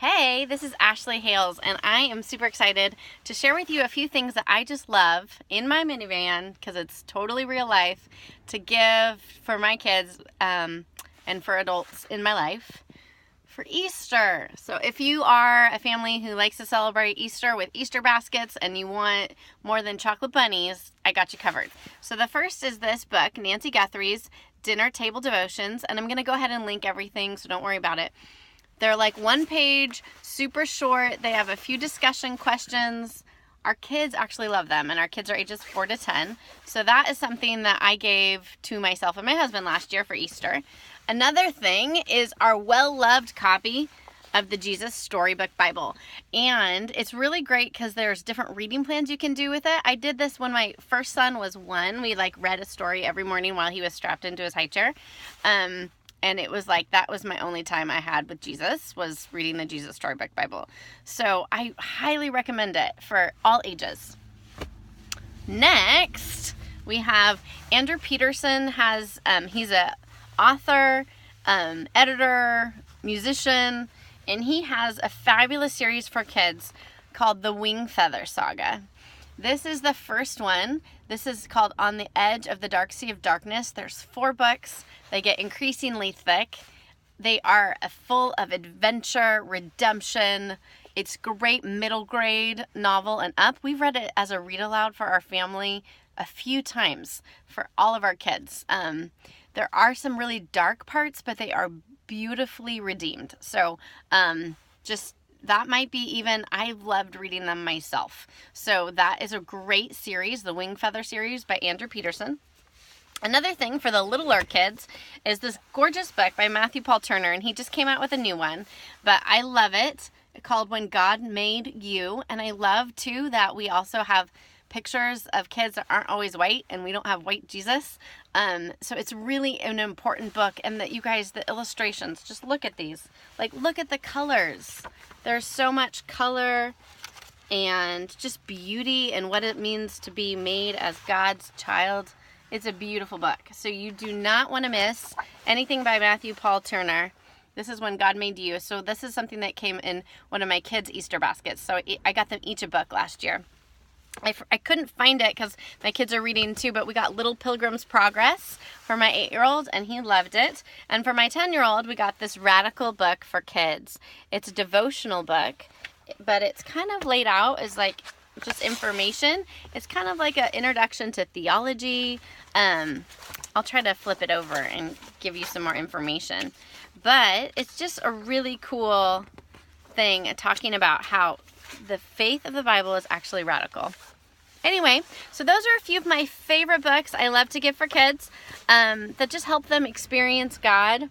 Hey, this is Ashley Hales, and I am super excited to share with you a few things that I just love in my minivan, because it's totally real life, to give for my kids and for adults in my life for Easter. So if you are a family who likes to celebrate Easter with Easter baskets and you want more than chocolate bunnies, I got you covered. So the first is this book, Nancy Guthrie's Dinner Table Devotions, and I'm going to go ahead and link everything, so don't worry about it. They're like one page, super short. They have a few discussion questions. Our kids actually love them, and our kids are ages 4 to 10. So that is something that I gave to myself and my husband last year for Easter. Another thing is our well-loved copy of the Jesus Storybook Bible. And it's really great because there's different reading plans you can do with it. I did this when my first son was 1. We read a story every morning while he was strapped into his high chair. And it was that was my only time I had with Jesus, was reading the Jesus Storybook Bible. So I highly recommend it for all ages. Next, we have Andrew Peterson. He's a author, editor, musician, and he has a fabulous series for kids called The Wing Feather Saga. This is the first one. This is called On the Edge of the Dark Sea of Darkness. There's 4 books. They get increasingly thick. They are full of adventure, redemption. It's great middle grade novel and up. We've read it as a read aloud for our family a few times for all of our kids. There are some really dark parts, but they are beautifully redeemed. So that might be I loved reading them myself. So that is a great series, the Wing Feather series by Andrew Peterson. Another thing for the littler kids is this gorgeous book by Matthew Paul Turner, and he just came out with a new one, but I love it, called When God Made You. And I love too that we also have pictures of kids that aren't always white, and we don't have white Jesus. So it's really an important book, and that you guys, the illustrations, just look at these. Look at the colors. There's so much color and just beauty and what it means to be made as God's child. It's a beautiful book. So you do not want to miss anything by Matthew Paul Turner. This is When God Made You. So this is something that came in one of my kids' Easter baskets. So I got them each a book last year. I couldn't find it because my kids are reading too, but we got Little Pilgrim's Progress for my 8-year-old, and he loved it. And for my 10-year-old, we got this Radical book for kids. It's a devotional book, but it's kind of laid out as just information. It's kind of like an introduction to theology. I'll try to flip it over and give you some more information. But it's just a really cool thing talking about how the faith of the Bible is actually radical. Anyway, so those are a few of my favorite books I love to give for kids that just help them experience God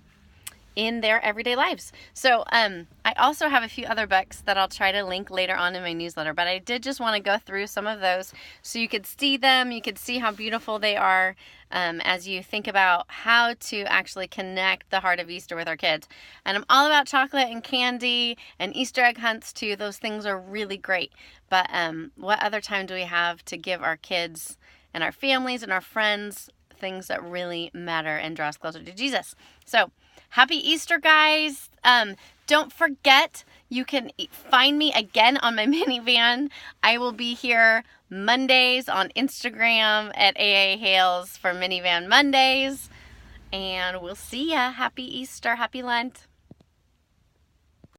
in their everyday lives. So I also have a few other books that I'll try to link later on in my newsletter, but I did just want to go through some of those so you could see them, you could see how beautiful they are as you think about how to actually connect the heart of Easter with our kids. And I'm all about chocolate and candy and Easter egg hunts too. Those things are really great. But what other time do we have to give our kids and our families and our friends things that really matter and draw us closer to Jesus? So happy Easter, guys. Don't forget, you can find me again on my minivan. I will be here Mondays on Instagram at AA Hales for Minivan Mondays. And we'll see ya. Happy Easter. Happy Lent.